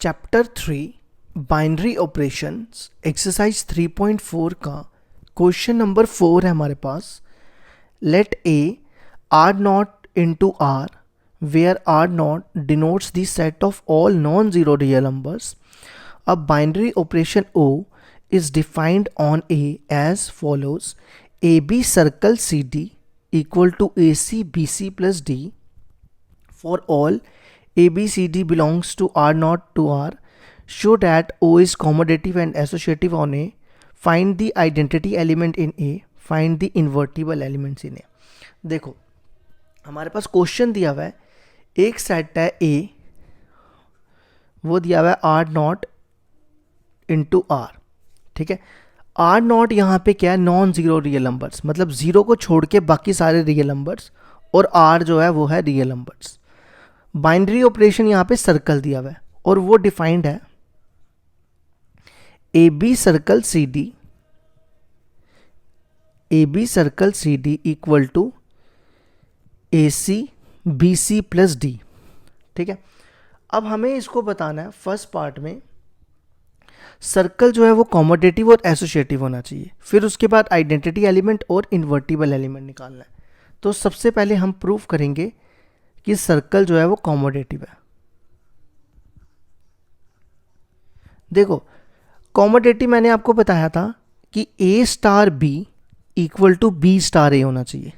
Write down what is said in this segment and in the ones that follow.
Chapter 3 binary operations exercise 3.4 का question number 4 है हमारे पास. Let a R naught into R where R naught denotes the set of all non zero real numbers. A binary operation O is defined on A as follows: AB circle CD equal to AC BC plus D for all ABCD belongs to R not to R. Show that O is commutative and associative on A. Find the identity element in A. Find the invertible elements in A. देखो हमारे पास question दिया हुआ है, एक set है A, वो दिया हुआ है R नॉट इंटू आर. ठीक है, आर नॉट यहाँ पे क्या है, नॉन जीरो रियल नंबर्स, मतलब जीरो को छोड़ के बाकी सारे रियल नंबर्स, और आर जो है वो है रियल नंबर्स. बाइनरी ऑपरेशन यहाँ पे सर्कल दिया हुआ है और वो डिफाइंड है A B circle C D, A B circle C D equal to A C B C plus D. ठीक है, अब हमें इसको बताना है फर्स्ट पार्ट में सर्कल जो है वो कॉमोडेटिव और एसोसिएटिव होना चाहिए, फिर उसके बाद आइडेंटिटी एलिमेंट और इन्वर्टिबल एलिमेंट निकालना है. तो सबसे पहले हम प्रूव करेंगे कि सर्कल जो है वो कॉमोडेटिव है. देखो कॉमोडेटिव मैंने आपको बताया था कि A star B equal to B star A होना चाहिए,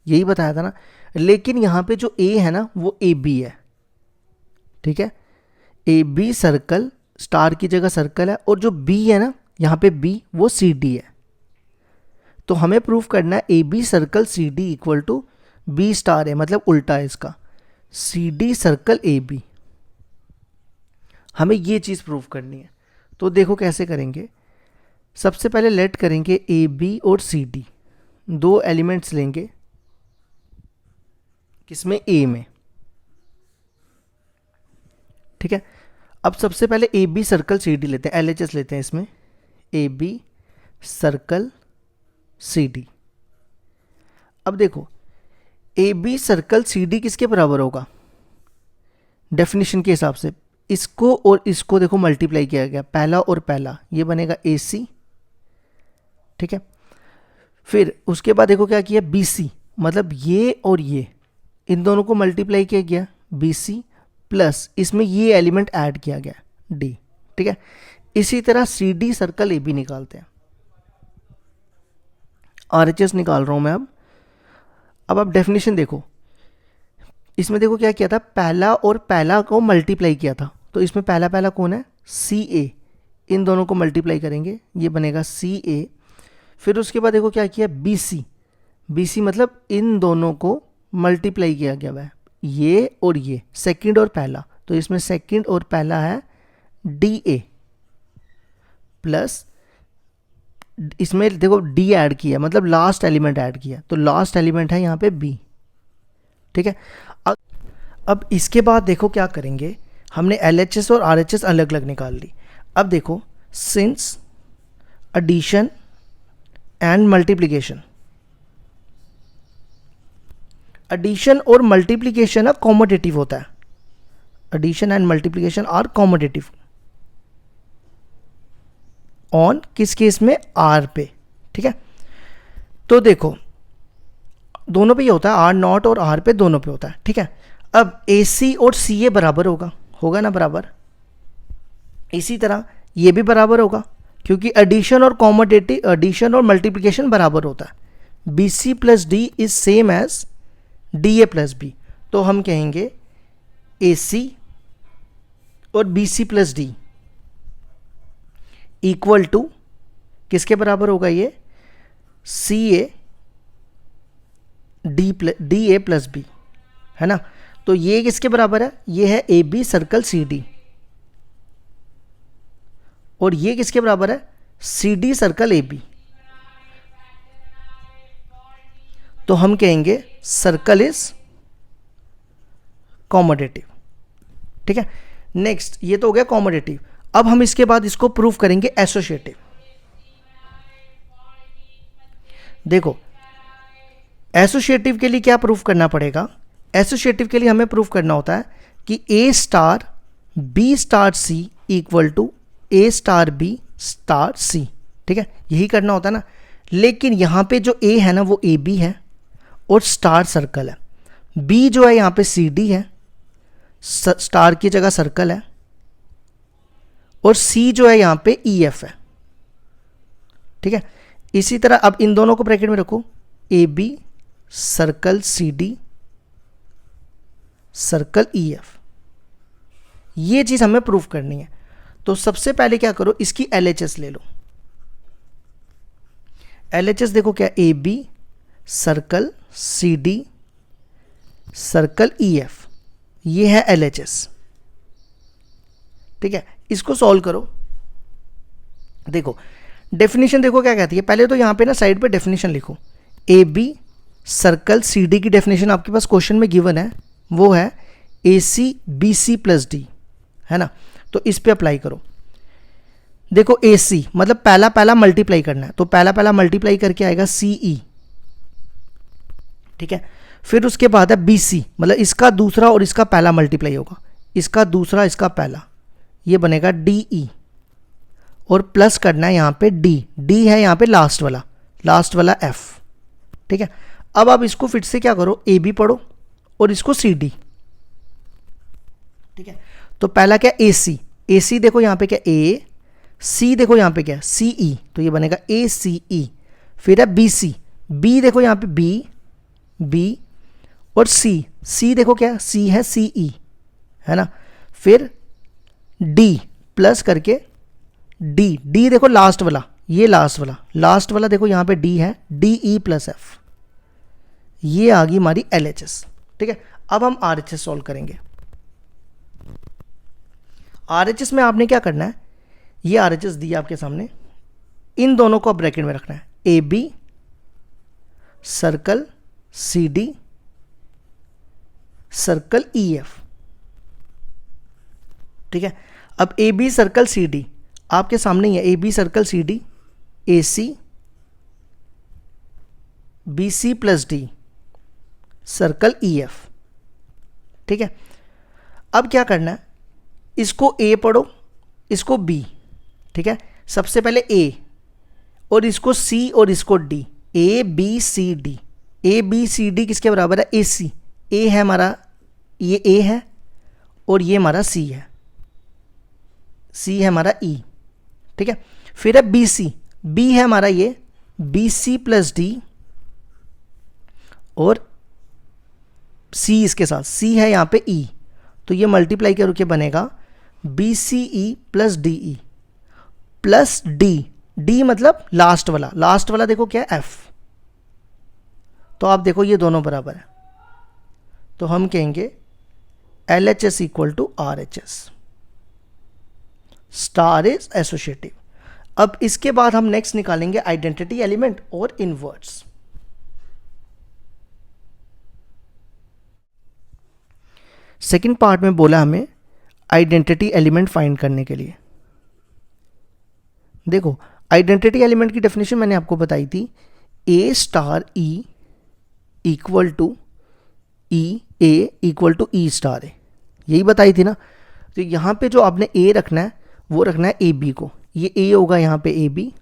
यही बताया था ना. लेकिन यहाँ पे जो ए है ना वो ए बी है. ठीक है, ए बी सर्कल, स्टार की जगह सर्कल है, और जो बी है ना यहाँ पे बी वो सी डी है. तो हमें प्रूफ करना है A B circle C D equal to B star है, मतलब उल्टा है इसका, C D circle A B. हमें ये चीज़ प्रूफ करनी है. तो देखो कैसे करेंगे. सबसे पहले लेट करेंगे ए बी और सी डी, दो एलिमेंट्स लेंगे किसमें, ए में. ठीक है, अब सबसे पहले A B circle C D लेते हैं, एल एच एस लेते हैं इसमें, A B circle C D. अब देखो A B circle C D किसके बराबर होगा, डेफिनेशन के हिसाब से इसको और इसको देखो मल्टीप्लाई किया गया, पहला और पहला, ये बनेगा ए सी. ठीक है, फिर उसके बाद देखो क्या किया, बी सी, मतलब ये और ये, इन दोनों को मल्टीप्लाई किया गया, बी सी प्लस इसमें ये एलिमेंट ऐड किया गया डी. ठीक है, इसी तरह C D circle A B निकालते हैं. आर एच एस निकाल रहा हूं मैं. अब आप डेफिनेशन देखो, इसमें देखो क्या किया था, पहला और पहला को मल्टीप्लाई किया था. तो इसमें पहला पहला कौन है, सी ए, इन दोनों को मल्टीप्लाई करेंगे, ये बनेगा सी ए. फिर उसके बाद देखो क्या किया, बी सी, बी सी मतलब इन दोनों को मल्टीप्लाई किया गया है, ये और ये, सेकंड और पहला. तो इसमें सेकंड और पहला है डी ए प्लस इसमें देखो डी ऐड किया, मतलब लास्ट एलिमेंट ऐड किया, तो लास्ट एलिमेंट है यहाँ पे बी. ठीक है, अब इसके बाद देखो क्या करेंगे, हमने एल एच एस और आर एच एस अलग अलग निकाल ली. अब देखो since addition and multiplication, addition और मल्टीप्लिकेशन कॉमोडेटिव होता है, addition and multiplication are commutative on किस केस में, आर पे. ठीक है, तो देखो दोनों पे ही होता है, आर नॉट और आर पे दोनों पे होता है. ठीक है, अब ए सी और सी ए बराबर होगा ना बराबर. इसी तरह ये भी बराबर होगा क्योंकि एडिशन और कॉमोडेटिव, एडिशन और मल्टीप्लिकेशन बराबर होता है. B C plus D is same as D A plus B. तो हम कहेंगे ए सी और B C plus D equal to किसके बराबर होगा, ये C A D A plus B है ना. तो ये किसके बराबर है, ये है A B circle C D, और ये किसके बराबर है, C D circle A B. तो हम कहेंगे सर्कल इज कॉमोडेटिव. ठीक है, नेक्स्ट ये तो हो गया कॉमोडेटिव. अब हम इसके बाद इसको प्रूफ करेंगे एसोसिएटिव. देखो एसोसिएटिव के लिए क्या प्रूफ करना पड़ेगा, एसोसिएटिव के लिए हमें प्रूफ करना होता है कि A star B star C equal to A star B star C, ठीक है, यही करना होता है ना। लेकिन यहाँ पे जो ए है ना वो ए बी है और स्टार सर्कल है, बी जो है यहाँ पे सी डी है, स्टार की जगह सर्कल है, और सी जो है यहाँ पे ई एफ है, ठीक है। इसी तरह अब इन दोनों को ब्रैकेट में रखो, A B circle C D circle E F, ये चीज हमें प्रूफ करनी है। तो सबसे पहले क्या करो, इसकी LHS ले लो। LHS देखो क्या, A B circle C D circle E F, ये है LHS, ठीक है। इसको सॉल्व करो। देखो डेफिनेशन देखो क्या कहती है, पहले तो यहां पे ना साइड पे डेफिनेशन लिखो। A B circle C D की डेफिनेशन आपके पास क्वेश्चन में गिवन है, वो है A C B C plus D, है ना। तो इस पे अप्लाई करो। देखो ए सी मतलब पहला पहला मल्टीप्लाई करना है, तो पहला पहला मल्टीप्लाई करके आएगा सी ई, ठीक है। फिर उसके बाद है बी सी, मतलब इसका दूसरा और इसका पहला मल्टीप्लाई होगा, इसका दूसरा इसका पहला, ये बनेगा डी ई, और प्लस करना है यहाँ पे डी, डी है यहाँ पे लास्ट वाला एफ, ठीक है। अब आप इसको फिर से क्या करो, ए बी पढ़ो और इसको सी डी, ठीक है। तो पहला क्या, ए सी, ए सी देखो यहाँ पे क्या ए, सी देखो यहाँ पे क्या सी ई, तो ये बनेगा ए सी ई। फिर है बी सी, बी देखो यहाँ पे बी बी, और सी, सी देखो क्या सी है सी ई, है ना। फिर डी प्लस करके डी, डी देखो लास्ट वाला, ये लास्ट वाला देखो यहाँ पे डी है, डी ई प्लस एफ, ये आ गई हमारी LHS, ठीक है। अब हम RHS सॉल्व करेंगे। RHS में आपने क्या करना है, ये RHS दी आपके सामने, इन दोनों को आप ब्रैकेट में रखना है, A B circle C D circle E F, ठीक है। अब A B circle C D आपके सामने ही है, A B circle C D, A C B C plus D circle E F, ठीक है। अब क्या करना है, इसको ए पढ़ो, इसको बी, ठीक है। सबसे पहले ए और इसको सी और इसको D, A B C D, A B C D किसके बराबर है, ए सी, ए है हमारा, ये ए है और ये हमारा सी है, सी है हमारा ई, ठीक है। फिर है बी सी, बी है हमारा ये बी सी प्लस डी, और सी इसके साथ, सी है यहाँ पे ई, तो ये मल्टीप्लाई करके बनेगा B C E plus D E plus D, D मतलब लास्ट वाला देखो क्या एफ, तो आप देखो ये दोनों बराबर है, तो हम कहेंगे LHS equal to RHS, star is associative. अब इसके बाद हम नेक्स्ट निकालेंगे आइडेंटिटी एलिमेंट और इनवर्ट्स। सेकंड पार्ट में बोला हमें आइडेंटिटी एलिमेंट फाइंड करने के लिए। देखो आइडेंटिटी एलिमेंट की डेफिनेशन मैंने आपको बताई थी, A star E equal to E, A equal to E star A, यही बताई थी ना। तो यहाँ पे जो आपने ए रखना है वो रखना है ए बी को, ये ए होगा यहाँ पे ए बी,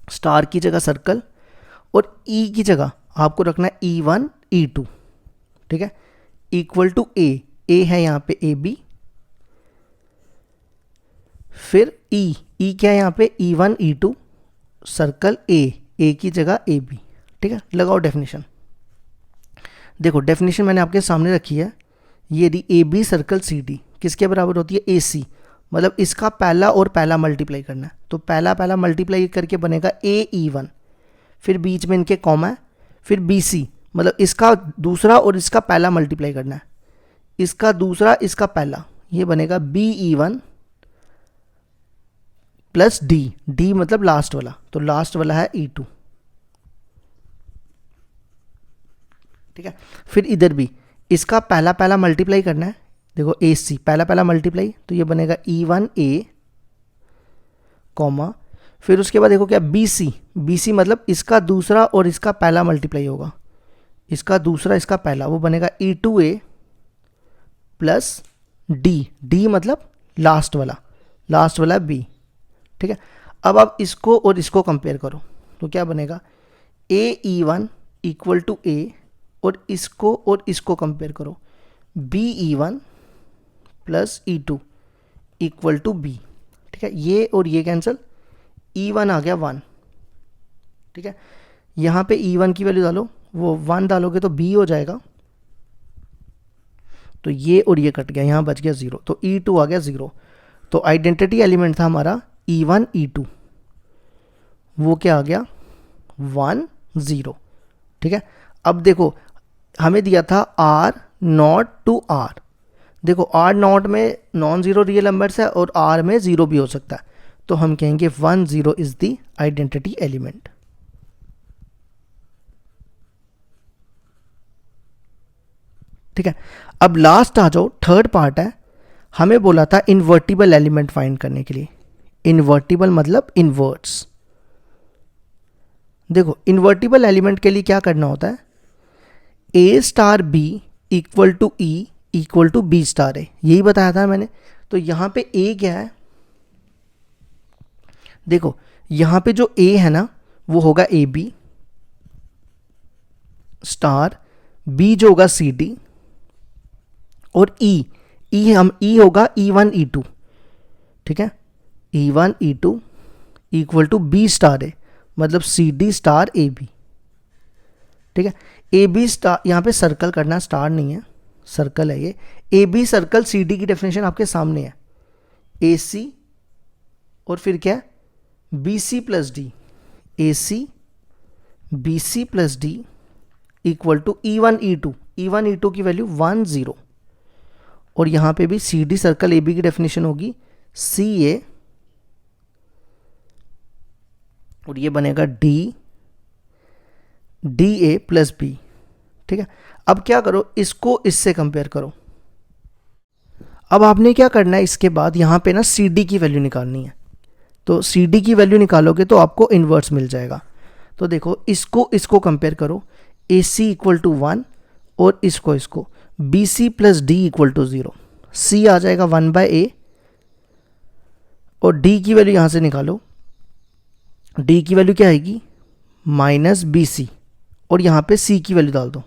स्टार की जगह सर्कल, और ई की जगह आपको रखना है E1 E2, ठीक है, इक्वल टू ए, ए है यहाँ पे ए बी, फिर ई, ई क्या है यहाँ पे E1 E2 सर्कल ए की जगह ए बी, ठीक है। लगाओ डेफिनेशन। देखो डेफिनेशन मैंने आपके सामने रखी है, ये दी A B circle C D किसके बराबर होती है, ए सी, मतलब इसका पहला और पहला मल्टीप्लाई करना है, तो पहला मल्टीप्लाई करके बनेगा AE1, फिर बीच में इनके कॉमा है, फिर BC मतलब इसका दूसरा और इसका पहला मल्टीप्लाई करना है, इसका दूसरा इसका पहला, ये बनेगा BE1 प्लस डी, डी मतलब लास्ट वाला, तो लास्ट वाला है E2, ठीक है। फिर इधर भी इसका पहला मल्टीप्लाई करना है, देखो AC पहला मल्टीप्लाई, तो ये बनेगा E1A कॉमा, फिर उसके बाद देखो क्या BC मतलब इसका दूसरा और इसका पहला मल्टीप्लाई होगा, इसका दूसरा इसका पहला, वो बनेगा E2A प्लस डी, डी मतलब लास्ट वाला, लास्ट वाला बी, ठीक है। अब आप इसको और इसको कंपेयर करो तो क्या बनेगा, A E one equal to A, और इसको कंपेयर करो, B E one plus E two equal to B, ठीक है। ये और ये कैंसिल, ई वन आ गया 1, ठीक है। यहाँ पे ई वन की वैल्यू डालो, वो 1 डालोगे तो बी हो जाएगा, तो ये और ये कट गया, यहाँ बच गया 0, तो ई टू आ गया 0। तो आइडेंटिटी एलिमेंट था हमारा ई वन ई टू, वो क्या आ गया 1 0, ठीक है। अब देखो हमें दिया था आर नॉट टू आर, देखो आर नॉट में नॉन ज़ीरो रियल नंबर्स है और आर में 0 भी हो सकता है, तो हम कहेंगे 1 0 इज द आइडेंटिटी एलिमेंट। ठीक है, अब लास्ट आ जाओ, थर्ड पार्ट है। हमें बोला था इन्वर्टिबल एलिमेंट फाइंड करने के लिए, इन्वर्टिबल मतलब इनवर्ट्स। देखो इन्वर्टिबल एलिमेंट के लिए क्या करना होता है, A star B equal to E equal to B star A, यही बताया था मैंने। तो यहां पे ए क्या है, देखो यहां पे जो ए है ना वो होगा ए बी स्टार, बी जो होगा सी डी, और ई होगा ई वन ई टू, ठीक है। E one E two equal to B star A, मतलब C D star A B, ठीक है। ए बी स्टार, यहाँ पे सर्कल करना, स्टार नहीं है, सर्कल है ये। A B circle, C D की डेफिनेशन आपके सामने है, ए सी और फिर क्या है B C plus D, A C B C plus D equal to E one E two, E one E two की वैल्यू 1 0, और यहां पे भी C D circle A B की डेफिनेशन होगी सी ए, और ये बनेगा डी ए प्लस बी, ठीक है। अब क्या करो, इसको इससे कंपेयर करो। अब आपने क्या करना है, इसके बाद यहां पे ना सी डी की वैल्यू निकालनी है, तो सी डी की वैल्यू निकालोगे तो आपको इन्वर्स मिल जाएगा। तो देखो इसको कंपेयर करो, ए सी इक्वल टू 1 और इसको B C plus D equal to 0, C आ जाएगा 1 बाय ए, और डी की वैल्यू यहां से निकालो, डी की वैल्यू क्या आएगी माइनस बी सी, और यहां पे सी की वैल्यू डाल दो,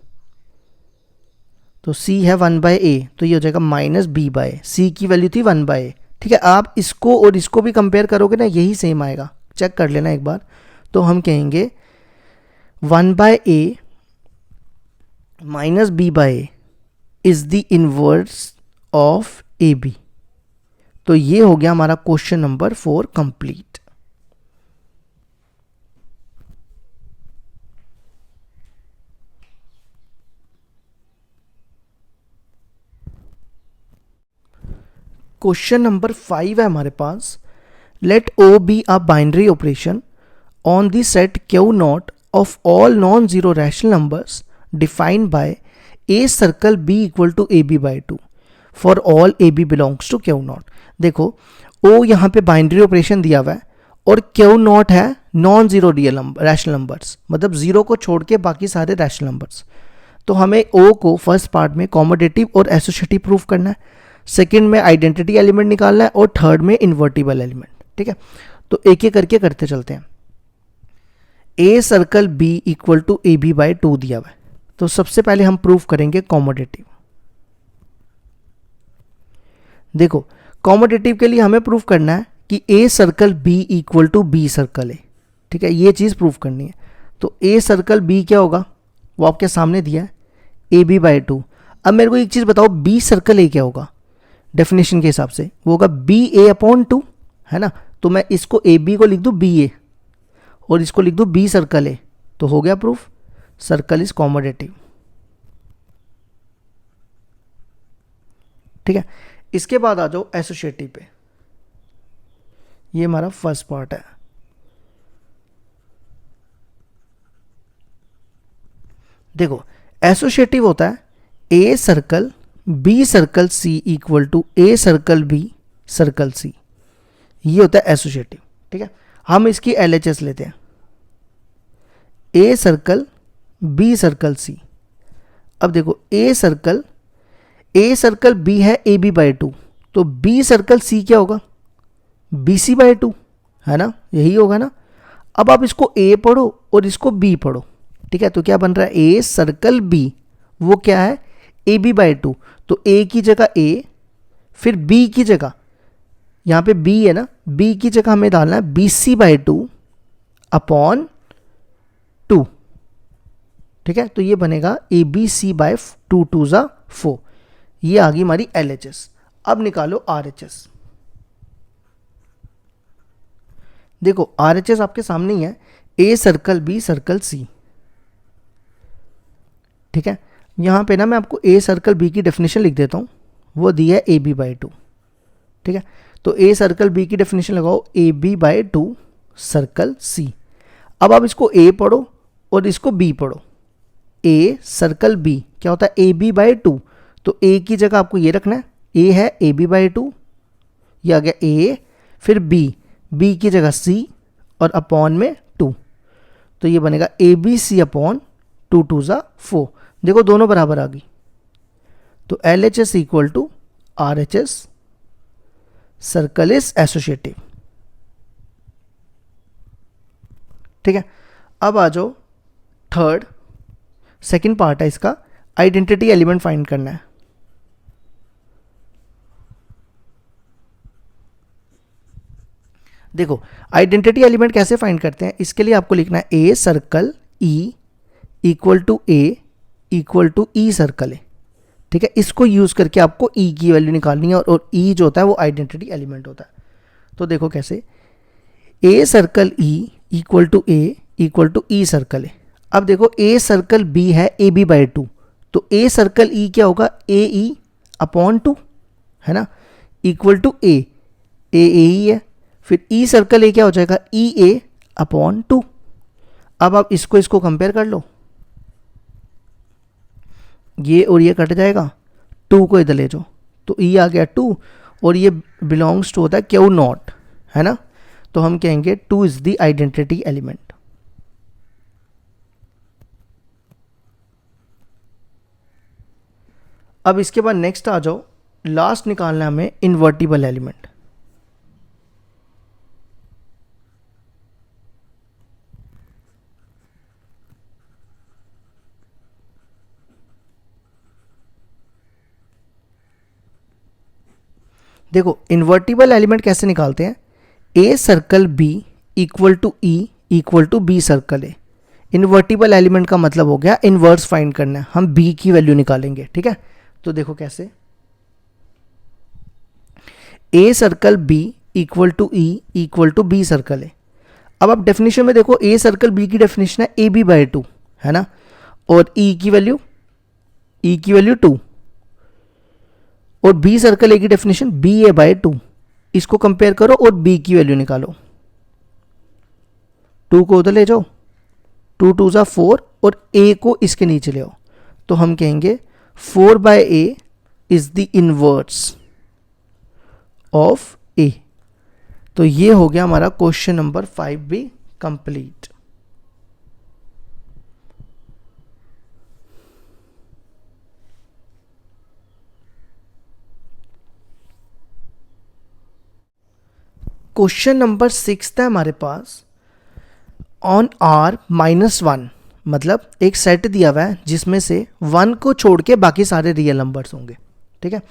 तो सी है 1 बाय ए, तो ये हो जाएगा माइनस बी बाय, सी की वैल्यू थी 1 बाय ए, ठीक है। आप इसको और इसको भी कंपेयर करोगे ना, यही सेम आएगा, चेक कर लेना एक बार। तो हम कहेंगे 1 by A minus B by A is the inverse of A B. तो ये हो गया हमारा question number 4 complete. Question number 5 है हमारे पास, let O be a binary operation on the set Q naught of all non zero rational numbers defined by A circle B equal to A B by 2 for all A B belongs to Q naught. देखो O यहाँ पे binary operation दिया हुआ है और Q not है non zero real number rational numbers, मतलब zero को छोड़ के बाकी सारे रैशनल नंबर्स। तो हमें ओ को फर्स्ट पार्ट में कॉमोडेटिव और एसोसिएटिव प्रूफ करना है, सेकंड में आइडेंटिटी एलिमेंट निकालना है, और थर्ड में इन्वर्टिबल एलिमेंट, ठीक है। तो एक एक करके करते चलते हैं। A circle B equal to A B by 2 दिया हुआ है, तो सबसे पहले हम प्रूफ करेंगे कॉमोडेटिव। देखो कॉमोडेटिव के लिए हमें प्रूफ करना है कि A circle B equal to B circle A, ठीक है, ये चीज प्रूफ करनी है। तो ए सर्कल बी क्या होगा, वो आपके सामने दिया है ए बी बाई 2। अब मेरे को एक चीज बताओ, बी सर्कल ए क्या होगा, डेफिनेशन के हिसाब से वो होगा बी ए अपॉन 2, है ना। तो मैं इसको ए बी को लिख दूं बी ए और इसको लिख दूं बी सर्कल ए, तो हो गया प्रूफ, सर्कल इज कॉमोडेटिव, ठीक है। इसके बाद आ जाओ एसोसिएटिव पे, ये हमारा फर्स्ट पार्ट है। देखो एसोसिएटिव होता है A circle B circle C equal to A circle B circle C, ये होता है एसोसिएटिव, ठीक है। हम इसकी एलएचएस लेते हैं, A circle B circle C. अब देखो ए सर्कल बी है ए बी बाई 2, तो बी सर्कल सी क्या होगा, बी सी बाई टू, है ना, यही होगा ना। अब आप इसको ए पढ़ो और इसको बी पढ़ो, ठीक है, तो क्या बन रहा है, ए सर्कल बी, वो क्या है, ए बी बाई टू। तो ए की जगह ए, फिर बी की जगह, यहाँ पे बी है ना, बी की जगह हमें डालना है B C by two upon two, ठीक है। तो ये बनेगा A B C by two, two ज़ा 4। ये आ गई हमारी एल एच एस। अब निकालो आर एच एस। देखो आर एच एस आपके सामने ही है, ए सर्कल बी सर्कल सी, ठीक है। यहाँ पे ना मैं आपको ए सर्कल बी की डेफिनेशन लिख देता हूँ, वो दी है ए बी बाई टू, ठीक है। तो ए सर्कल बी की डेफिनेशन लगाओ, A B by two circle C. अब आप इसको ए पढ़ो और इसको बी पढ़ो। ए सर्कल बी क्या होता है, ए बी बाई टू। तो ए की जगह आपको ये रखना है, ए है ए बी बाई टू, ये आ गया ए, फिर बी, बी की जगह सी और अपॉन में टू। तो ये बनेगा A B C upon two, two ज़ा 4। देखो दोनों बराबर आ गई। तो L H S equal to R H S, circle is associative, ठीक है। अब आ जाओ थर्ड, सेकंड पार्ट है इसका, आइडेंटिटी एलिमेंट फाइंड करना है। देखो आइडेंटिटी एलिमेंट कैसे फाइंड करते हैं, इसके लिए आपको लिखना है A circle E equal to A equal to E circle है, ठीक है। इसको यूज करके आपको ई की वैल्यू निकालनी है, और ई जो होता है वो आइडेंटिटी एलिमेंट होता है। तो देखो कैसे, A circle E equal to A equal to E circle है। अब देखो ए सर्कल बी है ए बी बाई टू, तो ए सर्कल ई क्या होगा, ए ई अपॉन टू, है ना, इक्वल टू ए ई है। फिर ई सर्कल ए क्या हो जाएगा, ई ए अपॉन टू। अब आप इसको कंपेयर कर लो, ये और ये कट जाएगा, टू को इधर ले जाओ, तो ई आ गया टू, और ये बिलोंग्स टू होता है क्यू नॉट, है ना। तो हम कहेंगे two is the identity element. अब इसके बाद नेक्स्ट आ जाओ, लास्ट निकालना है हमें इन्वर्टिबल एलिमेंट। देखो इन्वर्टिबल एलिमेंट कैसे निकालते हैं, A circle B equal to E equal to B circle है। इन्वर्टिबल एलिमेंट का मतलब हो गया इनवर्स फाइंड करना है, हम बी की वैल्यू निकालेंगे, ठीक है। तो देखो कैसे, A circle B equal to E equal to B circle है। अब आप डेफिनेशन में देखो, ए सर्कल बी की डेफिनेशन है ए बी बाई टू, है ना, और ई की वैल्यू टू, और बी सर्कल ए की definition B A by two. इसको कंपेयर करो और बी की वैल्यू निकालो, टू को उधर ले जाओ, टू टू ज़ा 4, और ए को इसके नीचे ले आओ। तो हम कहेंगे 4 by A is the inverse of A. तो ये हो गया हमारा क्वेश्चन नंबर 5 भी कंप्लीट। क्वेश्चन नंबर 6 है हमारे पास, ऑन आर -1, मतलब एक सेट दिया हुआ है जिसमें से 1 को छोड़ के बाकी सारे रियल नंबर्स होंगे, ठीक है।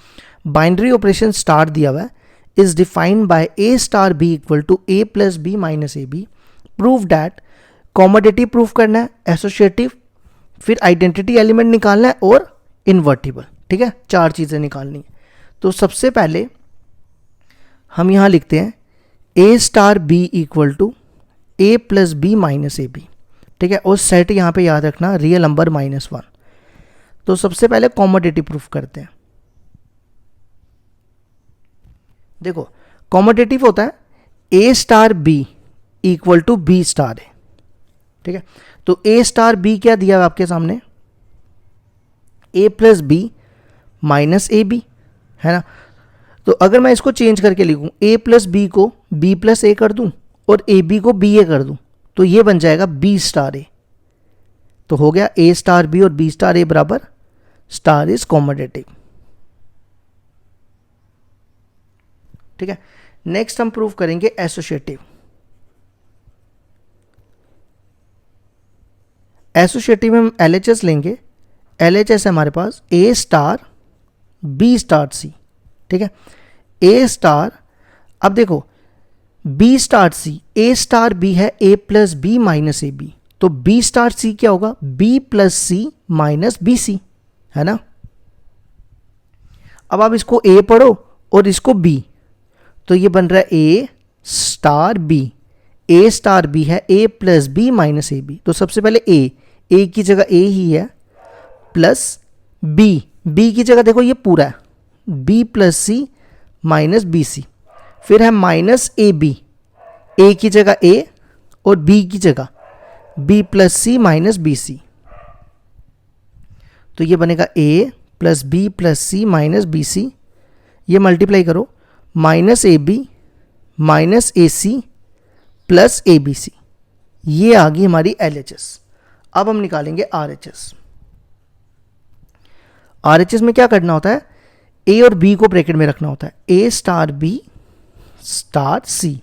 बाइनरी ऑपरेशन स्टार दिया हुआ है, is defined by A star B equal to A plus B minus A B. Prove that, commutative proof करना है, एसोसिएटिव, फिर आइडेंटिटी एलिमेंट निकालना है और इन्वर्टिबल, ठीक है। 4 चीज़ें निकालनी है। तो सबसे पहले हम यहाँ लिखते हैं A star B equal to A plus B minus A B, ठीक है। और सेट यहाँ पे याद रखना रियल नंबर -1। तो सबसे पहले कॉमोडेटिव प्रूफ करते हैं। देखो कॉमोडेटिव होता है A star B equal to B star है, ठीक है। तो ए स्टार बी क्या दिया है आपके सामने, A plus B minus A B, है ना। तो अगर मैं इसको चेंज करके लिखूं, ए प्लस बी को बी प्लस ए कर दूं और ए बी को बी ए कर दूं, तो ये बन जाएगा बी स्टार ए। तो हो गया ए स्टार बी और बी स्टार ए बराबर स्टार इज कॉमोडेटिव। ठीक है। नेक्स्ट हम प्रूव करेंगे एसोसिएटिव। एसोसिएटिव में हम LHS लेंगे। LHS है हमारे पास A star B star C, ठीक है। A स्टार, अब देखो B star C, A star B है A plus B minus A B, तो B स्टार C क्या होगा B plus C minus B C, है ना। अब आप इसको A पढ़ो और इसको B, तो ये बन रहा है A star B। A star B है A plus B minus A B, तो सबसे पहले A की जगह A ही है, प्लस B की जगह देखो ये पूरा है B plus C minus B C, फिर है माइनस ए बी, A की जगह A और B की जगह B plus C minus B C, तो ये बनेगा A plus B plus C minus B C, ये मल्टीप्लाई करो minus A B minus A C plus A B C, ये आ गई हमारी LHS। अब हम निकालेंगे RHS। RHS में क्या करना होता है, A और B को ब्रैकेट में रखना होता है, A star B star C।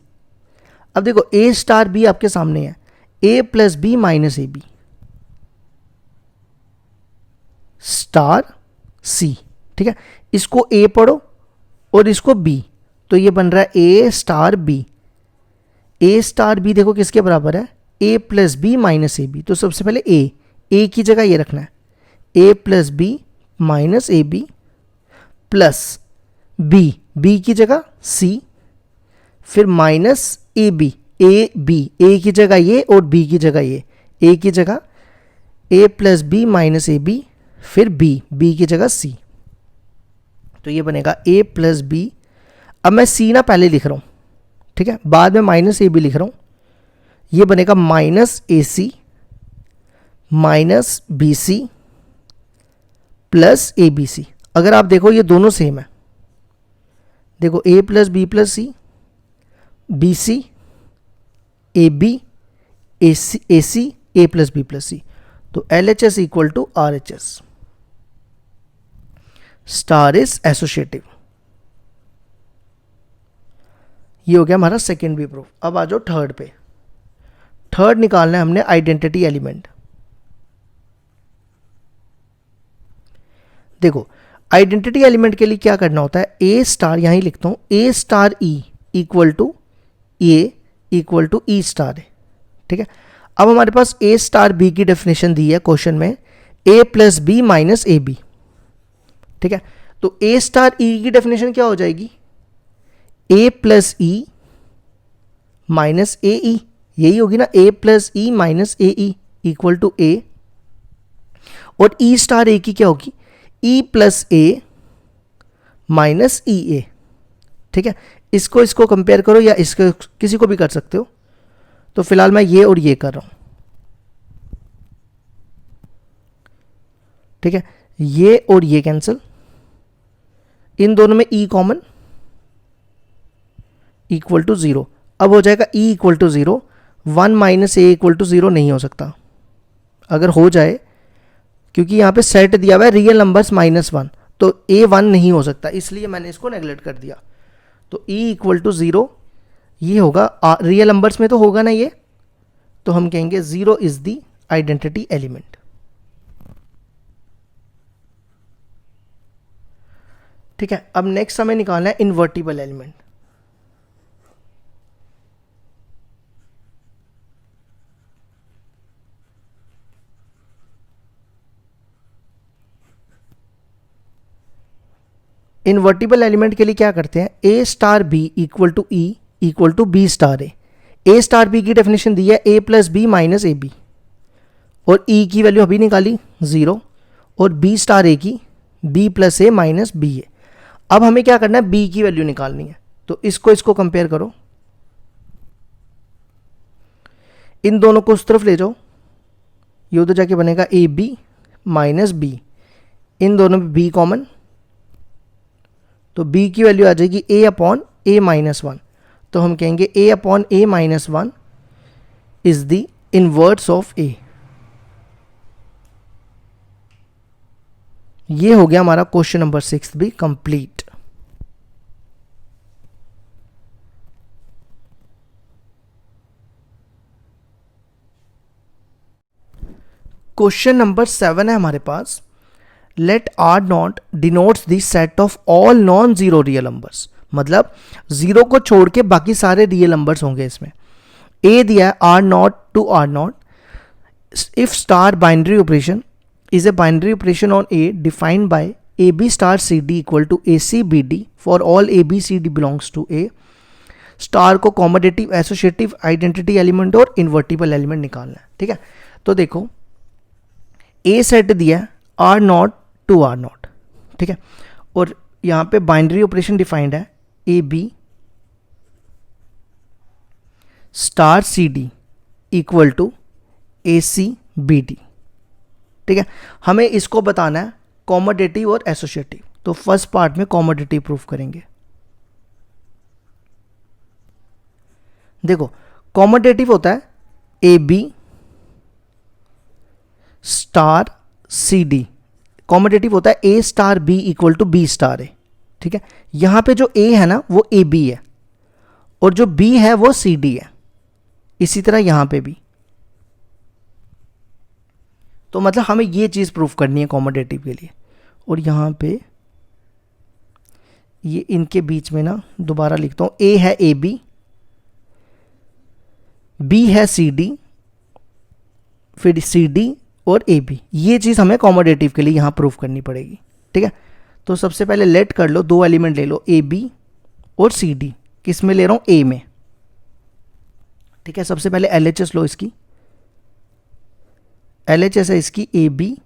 अब देखो A स्टार B आपके सामने है A plus B minus A B star C, ठीक है। इसको A पढ़ो और इसको B, तो ये बन रहा है A star B। A star B देखो किसके बराबर है A plus B minus A B, तो सबसे पहले A की जगह ये रखना है A plus B minus A B plus B की जगह C, फिर माइनस ए बी A की जगह ये और B की जगह ये, A की जगह A plus B minus A B, फिर B की जगह C, तो ये बनेगा A प्लस B। अब मैं C ना पहले लिख रहा हूँ, ठीक है, बाद में माइनस ए बी लिख रहा हूँ, ये बनेगा minus A C minus B C plus A B C. अगर आप देखो ये दोनों सेम है, देखो A plus B plus C, B C A B A C A plus B plus C, तो LHS equal to RHS। Star is associative. ये हो गया हमारा सेकेंड भी प्रूफ। अब आ जाओ थर्ड पे। थर्ड निकालना है हमने आइडेंटिटी एलिमेंट। देखो आइडेंटिटी एलिमेंट के लिए क्या करना होता है, A स्टार, यहां लिखता हूं A star E equal to A equal to E star है, ठीक है। अब हमारे पास A स्टार B की डेफिनेशन दी है क्वेश्चन में A plus B minus A B, ठीक है। तो A स्टार E की डेफिनेशन क्या हो जाएगी A plus E minus A E, यही होगी ना, A plus E minus A E equal to A, और E स्टार A की क्या होगी E प्लस A माइनस ई ए, ठीक है। इसको कंपेयर करो या इसको किसी को भी कर सकते हो, तो फिलहाल मैं ये और ये कर रहा हूं, ठीक है। ये और ये कैंसिल, इन दोनों में E कॉमन इक्वल टू 0। अब हो जाएगा E equal to 0, 1 minus A equal to 0 नहीं हो सकता। अगर हो जाए, क्योंकि यहाँ पे सेट दिया हुआ है रियल नंबर्स -1, तो A 1 नहीं हो सकता, इसलिए मैंने इसको नेगलेक्ट कर दिया। तो E इक्वल टू 0 ये होगा, रियल नंबर्स में तो होगा ना ये, तो हम कहेंगे 0 इज द आइडेंटिटी एलिमेंट, ठीक है। अब नेक्स्ट हमें निकालना है इन्वर्टिबल एलिमेंट। इन्वर्टिबल एलिमेंट के लिए क्या करते हैं, A star B equal to E equal to B star A star B की डेफिनेशन दी है A plus B minus A B, और E की वैल्यू अभी निकाली 0, और B स्टार A की B plus A minus B है। अब हमें क्या करना है, B की वैल्यू निकालनी है, तो इसको कंपेयर करो, इन दोनों को उस तरफ ले जाओ, ये उधर जाके बनेगा ए बी माइनस बी, इन दोनों में B कॉमन, तो B की वैल्यू आ जाएगी A अपॉन A माइनस 1, तो हम कहेंगे A upon A minus 1 is the inverse of A। ये हो गया हमारा क्वेश्चन नंबर 6 भी कंप्लीट। क्वेश्चन नंबर 7 है हमारे पास, let R naught denotes the set of all non zero real numbers, मतलब जीरो को छोड़ के बाकी सारे रियल नंबर्स होंगे इसमें। ए दिया है R naught to R naught, if star binary operation is a binary operation on A defined by A B star C D equal to A C B D for all A B C D belongs to A. Star को commutative, associative, identity element और invertible element निकालना है। ठीक है, तो देखो ए set दिया है R naught to R naught, ठीक है, और यहाँ पे बाइनरी ऑपरेशन डिफाइंड है A B star C D equal to A C B D. ठीक है, हमें इसको बताना है कॉमोडेटिव और एसोसिएटिव, तो फर्स्ट पार्ट में कॉमोडेटिव प्रूफ करेंगे। देखो कॉमोडेटिव होता है A B star C D, commutative होता है A star B equal to B star A. ठीक है, यहां पे जो ए है ना वो ए बी है और जो बी है वो सी डी है, इसी तरह यहां पे भी। तो मतलब हमें ये चीज प्रूफ करनी है कॉमोडेटिव के लिए। और यहां पे ये इनके बीच में ना दोबारा लिखता हूं, ए है ए बी है सी डी, फिर सी डी और ए बी, ये चीज हमें कॉमोडेटिव के लिए यहां प्रूफ करनी पड़ेगी। ठीक है, तो सबसे पहले लेट कर लो, दो एलिमेंट ले लो ए बी और सी डी, किस में ले रहा हूं ए में। ठीक है, सबसे पहले एल एच एस लो, इसकी एल एच एस है इसकी A B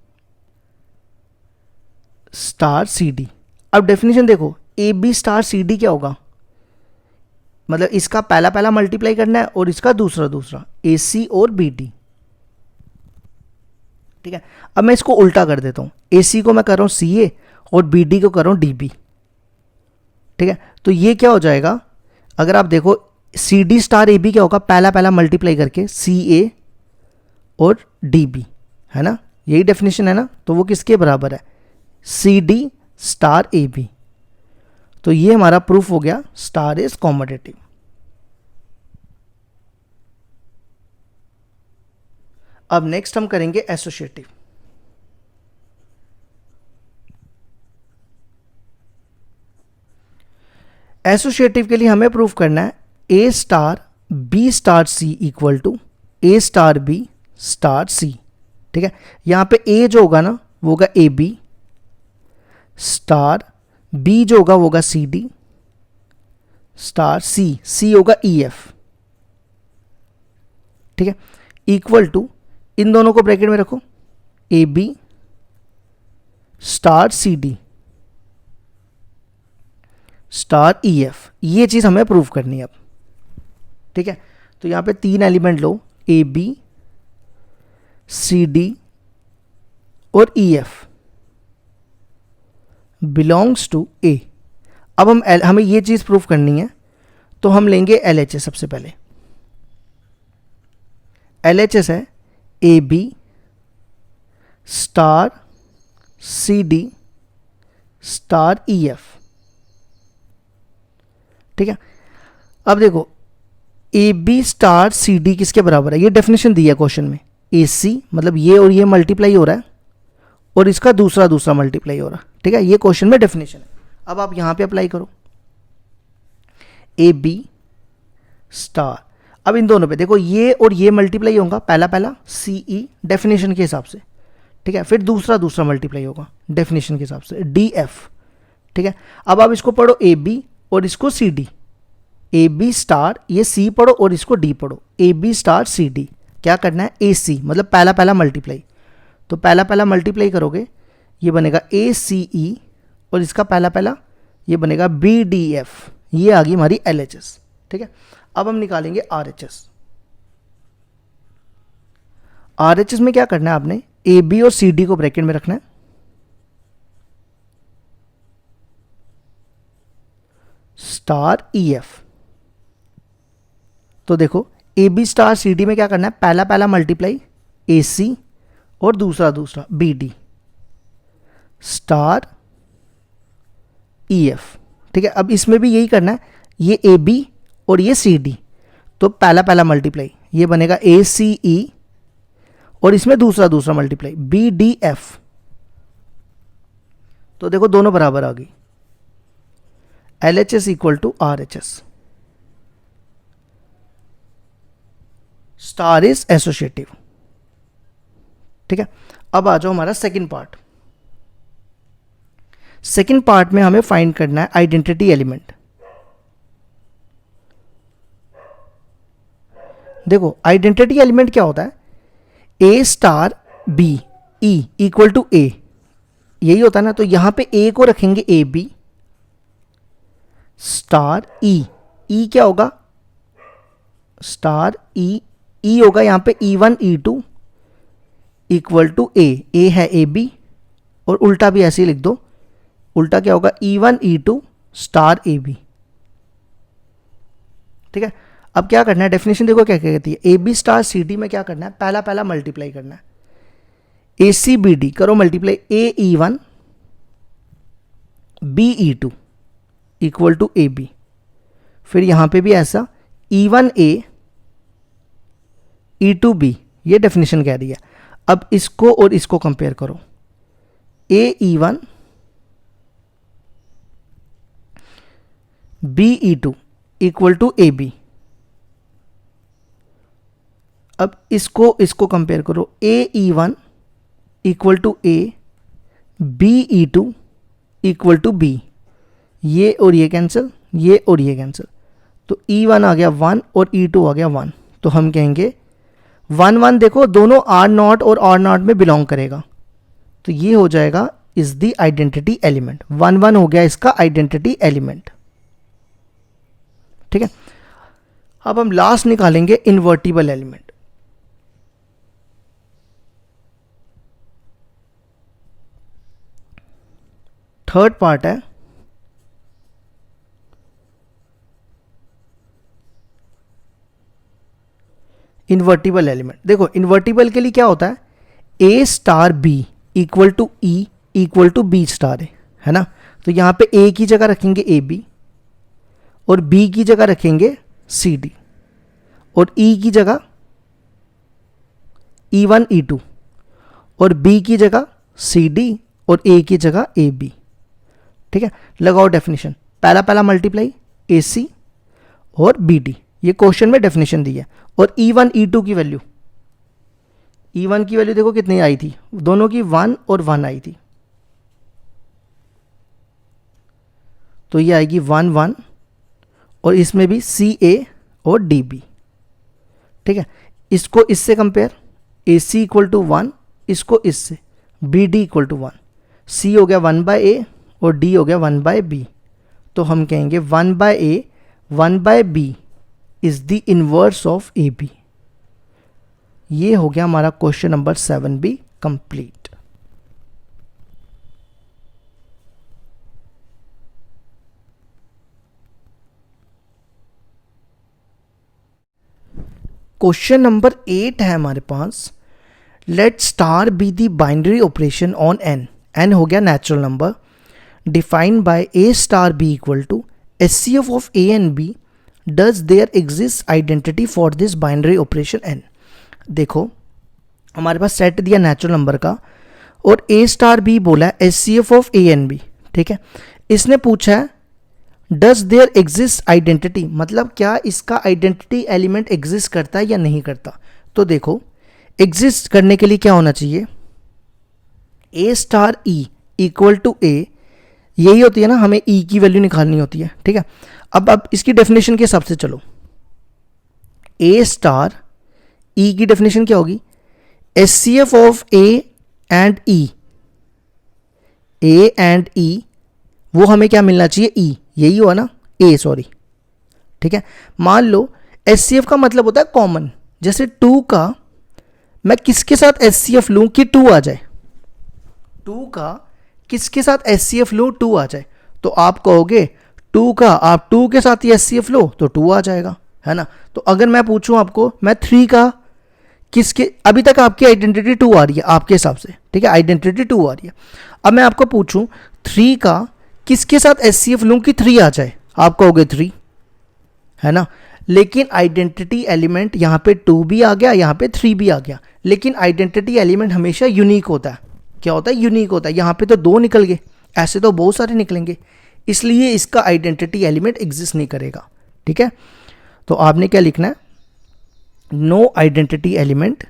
star C D. अब डेफिनेशन देखो, A B star C D क्या होगा, मतलब इसका पहला पहला मल्टीप्लाई करना है और इसका दूसरा दूसरा, ए सी और बी डी। ठीक है, अब मैं इसको उल्टा कर देता हूं, ए सी को मैं कर रहा हूं सी ए और बी डी को कर रहा हूं डी बी। ठीक है, तो ये क्या हो जाएगा, अगर आप देखो C D star A B क्या होगा, पहला पहला मल्टीप्लाई करके सी ए और डी बी, है ना, यही डेफिनेशन है ना, तो वो किसके बराबर है, C D star A B. तो ये हमारा प्रूफ हो गया स्टार इज कॉमोडेटिव। अब नेक्स्ट हम करेंगे एसोसिएटिव। एसोसिएटिव के लिए हमें प्रूफ करना है A star B star C equal to A star B star C. ठीक है, यहां पे ए जो होगा ना वो होगा ए बी स्टार, बी जो होगा वो होगा सी डी स्टार, सी होगा ई एफ। ठीक है, इक्वल टू, इन दोनों को ब्रैकेट में रखो, A B star C D star E F, ये चीज हमें प्रूव करनी है अब। ठीक है, तो यहां पे तीन एलिमेंट लो, ए बी सी डी और E F belongs to A. अब हमें ये चीज प्रूफ करनी है, तो हम लेंगे एल एच एस। सबसे पहले एल एच एस है A B star C D star E F. ठीक है, अब देखो A B star C D किसके बराबर है, ये डेफिनेशन दी है क्वेश्चन में, ए सी मतलब ये और ये मल्टीप्लाई हो रहा है और इसका दूसरा दूसरा मल्टीप्लाई हो रहा है। ठीक है, ये क्वेश्चन में डेफिनेशन है। अब आप यहां पे अप्लाई करो, ए बी स्टार, अब इन दोनों पे देखो ये और ये मल्टीप्लाई होगा, पहला पहला सी ई डेफिनेशन के हिसाब से। ठीक है, फिर दूसरा दूसरा मल्टीप्लाई होगा डेफिनेशन के हिसाब से, डी एफ। ठीक है, अब आप इसको पढ़ो ए बी और इसको C D, A B star, ये सी पढ़ो और इसको डी पढ़ो, A B star C D. क्या करना है, ए सी मतलब पहला पहला मल्टीप्लाई, तो पहला पहला मल्टीप्लाई करोगे ये बनेगा ए सी ई और इसका पहला पहला ये बनेगा बी डी एफ, ये आ गई हमारी एल एच एस। ठीक है, अब हम निकालेंगे are H S. R H S में क्या करना है आपने, ए बी और सी डी को ब्रैकेट में रखना है, स्टार ई एफ। तो देखो A B star C D में क्या करना है, पहला पहला मल्टीप्लाई ए सी और दूसरा दूसरा B D star E F. ठीक है, अब इसमें भी यही करना है, ये ए बी और ये सी डी, तो पहला पहला मल्टीप्लाई ये बनेगा ए सी ई और इसमें दूसरा दूसरा मल्टीप्लाई BDF, तो देखो दोनों बराबर आ गई, LHS equal to RHS, star is associative. ठीक है, अब आ जाओ हमारा सेकंड पार्ट। सेकंड पार्ट में हमें फाइंड करना है आइडेंटिटी एलिमेंट। देखो आइडेंटिटी एलिमेंट क्या होता है, A star B E equal to A, यही होता है ना। तो यहां पे A को रखेंगे AB स्टार E क्या होगा, स्टार E होगा यहां पे E1 E2 equal to A है AB, और उल्टा भी ऐसे ही लिख दो, उल्टा क्या होगा E1 E2 स्टार AB। ठीक है, अब क्या करना है, डेफिनेशन देखो क्या क्या कहती है, AB स्टार CD में क्या करना है, पहला पहला मल्टीप्लाई करना है, ACBD करो multiply, AE1 BE2 equal to AB, फिर यहां पे भी ऐसा E1A E2B, ये डेफिनेशन कह रही है। अब इसको और इसको कंपेयर करो, AE1 BE2 equal to AB, अब इसको कंपेयर करो, AE1 equal to A BE2 equal to B, ये और ये कैंसिल, ये और ये कैंसिल, तो E1 आ गया 1 और E2 आ गया 1, तो हम कहेंगे 1 1 देखो दोनों R0 और R0 में बिलोंग करेगा, तो ये हो जाएगा इज द आइडेंटिटी एलिमेंट, 1 1 हो गया इसका आइडेंटिटी एलिमेंट। ठीक है, अब हम लास्ट निकालेंगे इन्वर्टिबल एलिमेंट। थर्ड पार्ट है इन्वर्टिबल एलिमेंट। देखो इन्वर्टिबल के लिए क्या होता है, A star B equal to E equal to B star है ना। तो यहां पे A की जगह रखेंगे AB और B की जगह रखेंगे CD और E की जगह E1 E2 और B की जगह CD और A की जगह AB। ठीक है, लगाओ डेफिनेशन, पहला पहला मल्टीप्लाई AC और BD, ये क्वेश्चन में डेफिनेशन दी है। और E1 E2 की वैल्यू, E1 की वैल्यू देखो कितनी आई थी, दोनों की 1 और 1 आई थी, तो ये आएगी 1 1, और इसमें भी CA और DB। ठीक है, इसको इससे कंपेयर, AC इक्वल टू 1, इसको इससे BD इक्वल टू 1, C हो गया 1 बाय A और D हो गया 1 बाय B, तो हम कहेंगे 1 by A 1 by B is the inverse of AB। ये हो गया हमारा question number 7B complete. Question number 8 है हमारे पास, let star be the binary operation on n हो गया natural number, defined by A star B equal to HCF of A and B, does there exist identity for this binary operation n। देखो हमारे पास set दिया natural number का और A star B बोला है HCF of A and B। ठीक है, इसने पूछा है डज देयर एग्जिस्ट आइडेंटिटी, मतलब क्या इसका आइडेंटिटी एलिमेंट एग्जिस्ट करता है या नहीं करता। तो देखो एग्जिस्ट करने के लिए क्या होना चाहिए, A star E equal to A, यही होती है ना, हमें E की वैल्यू निकालनी होती है। ठीक है, अब इसकी डेफिनेशन के हिसाब से चलो, A स्टार E की डेफिनेशन क्या होगी, HCF of A and E, A and E वो हमें क्या मिलना चाहिए, E, यही हुआ ना, A सॉरी। ठीक है, मान लो HCF का मतलब होता है कॉमन, जैसे 2 का मैं किसके साथ HCF लूं कि 2 आ जाए, 2 का किसके साथ HCF लूं 2 आ जाए, तो आप कहोगे 2 का आप 2 के साथ ही HCF लो तो 2 आ जाएगा, है ना। तो अगर मैं पूछूं आपको, मैं 3 का किसके, अभी तक आपकी आइडेंटिटी 2 आ रही है आपके हिसाब से, ठीक है, आइडेंटिटी 2 आ रही है। अब मैं आपको पूछूं 3 का किसके साथ HCF लूं कि 3 आ जाए, आप कहोगे 3, है ना। लेकिन आइडेंटिटी एलिमेंट यहाँ पे 2 भी आ गया, यहाँ पे 3 भी आ गया, लेकिन आइडेंटिटी एलिमेंट हमेशा यूनिक होता है। क्या होता है? यूनिक होता है। यहाँ पे तो 2 निकल गए, ऐसे तो बहुत सारे निकलेंगे, इसलिए इसका आइडेंटिटी एलिमेंट एग्जिस्ट नहीं करेगा। ठीक है, तो आपने क्या लिखना है? No identity element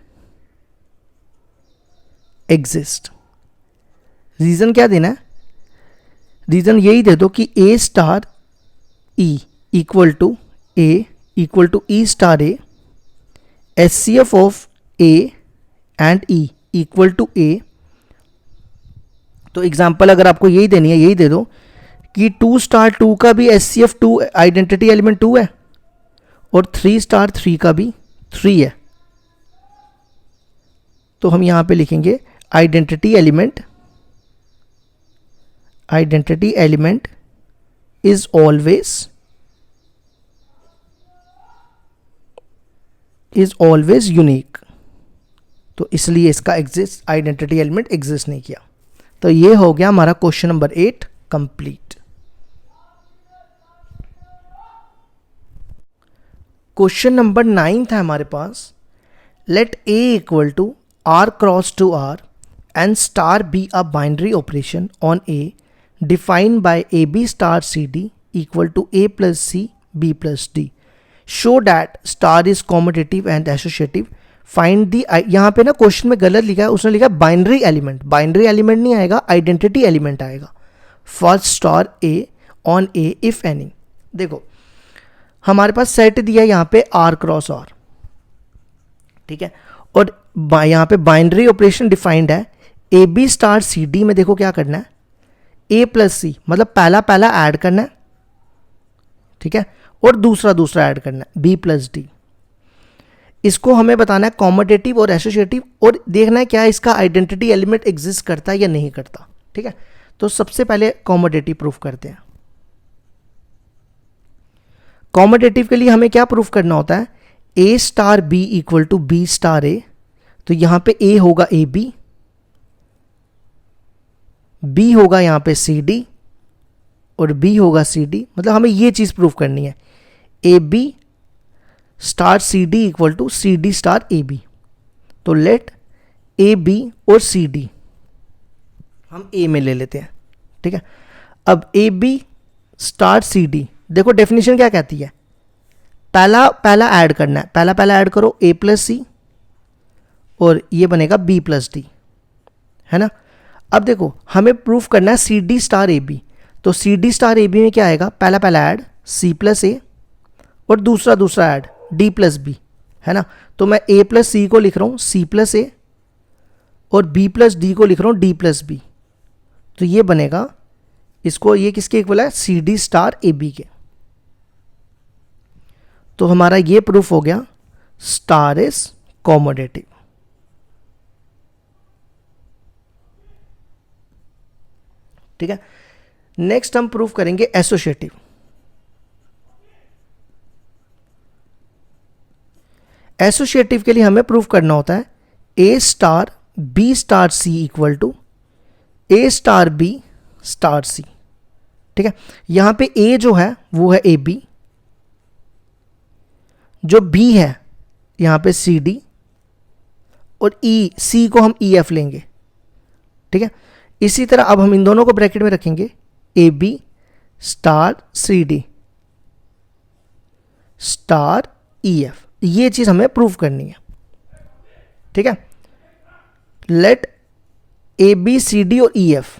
exist. Reason क्या देना है? रीजन यही दे दो कि A star E equal to A equal to E star A, HCF of A and E equal to A. तो एग्जाम्पल अगर आपको यही देनी है, यही दे दो कि 2 स्टार 2 का भी HCF 2 आइडेंटिटी एलिमेंट 2 है और 3 स्टार 3 का भी 3 है। तो हम यहां पे लिखेंगे identity element is always unique. तो इसलिए इसका आइडेंटिटी एलिमेंट एग्जिस्ट नहीं किया। तो ये हो गया हमारा question number 8 complete. Question number 9 था हमारे पास। Let A equal to R cross to R and star be a binary operation on A defined by AB star CD equal to A plus C B plus D। Show that star is commutative and associative. Find the, यहाँ पे ना question में गलत लिखा है, उसने लिखा binary element. Binary element नहीं आएगा, आइडेंटिटी एलिमेंट आएगा। First star A on A if any. देखो हमारे पास सेट दिया है यहाँ पे R क्रॉस R, ठीक है, और यहाँ पे बाइनरी ऑपरेशन डिफाइंड है। AB स्टार CD में देखो क्या करना है, A प्लस C मतलब पहला पहला ऐड करना है, ठीक है, और दूसरा दूसरा ऐड करना है B प्लस D। इसको हमें बताना है कॉम्यूटेटिव और एसोसिएटिव, और देखना है क्या इसका आइडेंटिटी एलिमेंट एग्जिस्ट करता है या नहीं करता। ठीक है, तो सबसे पहले कॉम्यूटेटिव प्रूफ करते हैं। कॉम्यूटेटिव के लिए हमें क्या प्रूफ करना होता है? A star B equal to B star A। तो यहां पे A होगा AB, B होगा यहां पे CD और B होगा CD। मतलब हमें ये चीज प्रूफ करनी है, AB star CD equal to CD star AB। तो लेट AB और CD हम A में ले लेते हैं। ठीक है, अब AB स्टार CD, देखो डेफिनेशन क्या कहती है? पहला पहला ऐड करना है, पहला पहला ऐड करो A प्लस C और ये बनेगा B प्लस D, है ना। अब देखो हमें प्रूफ करना है CD स्टार AB। तो CD स्टार AB में क्या आएगा? पहला पहला ऐड C प्लस A और दूसरा दूसरा ऐड D प्लस B, है ना। तो मैं A प्लस C को लिख रहा हूँ C प्लस A और B प्लस D को लिख रहा हूँ D प्लस B। तो ये बनेगा, इसको ये किसके इक्वल है? CD स्टार AB के। तो हमारा ये प्रूफ हो गया स्टार इज कॉम्यूटेटिव। ठीक है, नेक्स्ट हम प्रूफ करेंगे एसोसिएटिव। एसोसिएटिव के लिए हमें प्रूफ करना होता है A star B star C equal to A star B star C। ठीक है, यहां पे A जो है वो है AB, जो B है यहां पे CD और C को हम EF लेंगे। ठीक है, इसी तरह अब हम इन दोनों को ब्रैकेट में रखेंगे, AB star CD star EF। ये चीज हमें प्रूफ करनी है। ठीक है, लेट AB CD और EF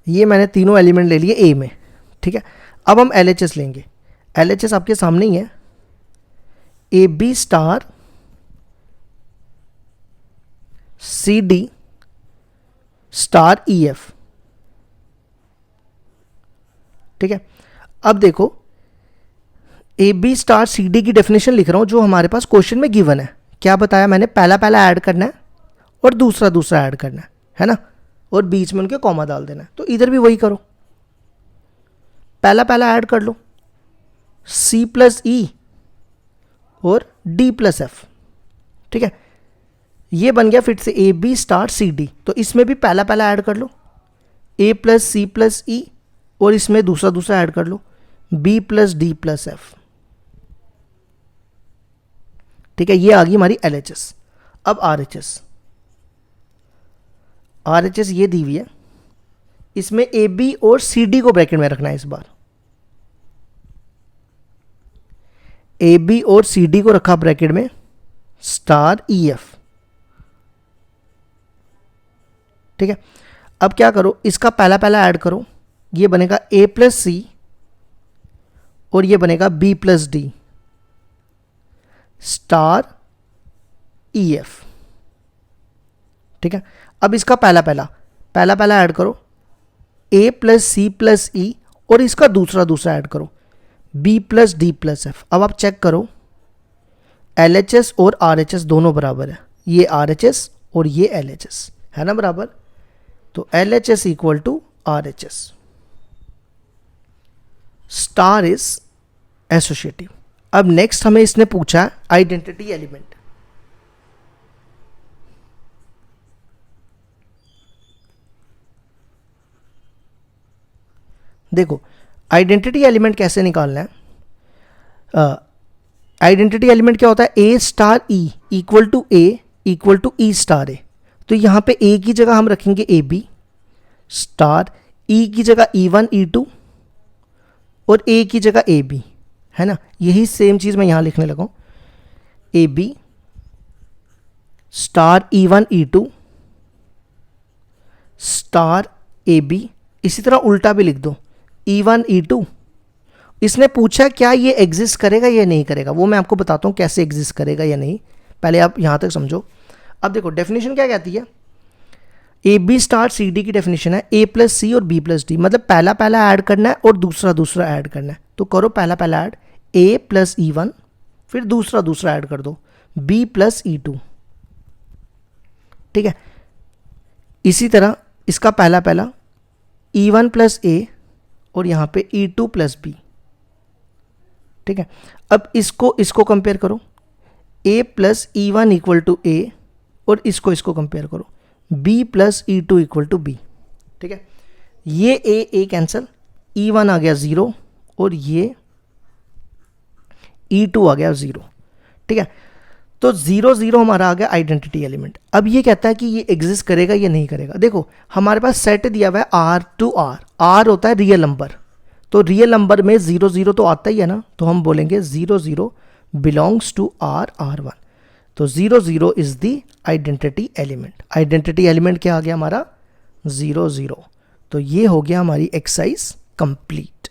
ये मैंने तीनों एलिमेंट ले लिए A में। ठीक है, अब हम LHS लेंगे। LHS आपके सामने ही है, AB star CD star EF। ठीक है, अब देखो AB स्टार CD की डेफिनेशन लिख रहा हूं जो हमारे पास क्वेश्चन में गिवन है। क्या बताया मैंने? पहला पहला ऐड करना है और दूसरा दूसरा ऐड करना है ना, और बीच में उनके कॉमा डाल देना है। तो इधर भी वही करो, पहला पहला ऐड कर लो C प्लस E और D प्लस F। ठीक है, ये बन गया फिर से A B star C D, तो इसमें भी पहला पहला ऐड कर लो ए प्लस सी प्लस ई, और इसमें दूसरा दूसरा ऐड कर लो B plus D plus F. ठीक है, ये आ गई हमारी एल एच एस। अब R H S, R H S ये दी हुई है, इसमें ए बी और सी डी को ब्रैकेट में रखना है इस बार। ए बी और सी डी को रखा ब्रैकेट में स्टार ई एफ। ठीक है, अब क्या करो, इसका पहला पहला ऐड करो, ये बनेगा ए प्लस सी और ये बनेगा B plus D star E F. ठीक है, अब इसका पहला पहला ऐड करो ए प्लस सी प्लस ई, और इसका दूसरा दूसरा ऐड करो B plus D plus F. अब आप चेक करो एल एच एस और आर एच एस दोनों बराबर है, ये आर एच एस और ये एल एच एस है ना बराबर, तो L H S equal to R H S. Star is associative. अब नेक्स्ट हमें इसने पूछा आइडेंटिटी एलिमेंट। देखो आइडेंटिटी एलिमेंट कैसे निकालना है। आइडेंटिटी एलिमेंट क्या होता है, A star E equal to A equal to E star A. तो यहां पे ए की जगह हम रखेंगे ए बी स्टार, ई की जगह ई वन ई टू और ए की जगह ए बी, है ना। यही सेम चीज मैं यहां लिखने लगा, A B star E one E two star A B. इसी तरह उल्टा भी लिख दो ई वन ई टू। इसने पूछा क्या ये एग्जिस्ट करेगा या नहीं करेगा, वो मैं आपको बताता हूँ कैसे एग्जिस्ट करेगा या नहीं, पहले आप यहाँ तक समझो। अब देखो डेफिनेशन क्या कहती है, A B star C D की डेफिनेशन है ए प्लस सी और बी प्लस डी, मतलब पहला पहला ऐड करना है और दूसरा दूसरा ऐड करना है। तो करो पहला पहला add a plus E one, फिर दूसरा दूसरा ऐड कर दो बी प्लस ई टू। ठीक है, इसी तरह इसका पहला पहला ई वन प्लस ए और यहाँ पे ई टू प्लस बी। ठीक है, अब इसको कंपेयर करो, A plus E one equal to A, और इसको कंपेयर करो B plus E two equal to B. ठीक है, ये ए कैंसल, ई वन आ गया 0 और ये ई टू आ गया 0। ठीक है, तो 0 0 हमारा आ गया आइडेंटिटी एलिमेंट। अब ये कहता है कि ये एग्जिस्ट करेगा या नहीं करेगा। देखो हमारे पास सेट दिया हुआ है आर टू आर, आर होता है रियल नंबर, तो रियल नंबर में 0 0 तो आता ही है ना, तो हम बोलेंगे 0 0 belongs to R R one. तो 0 0 is the identity element. Identity element क्या आ गया हमारा 0 0। तो ये हो गया हमारी एक्सरसाइज कंप्लीट।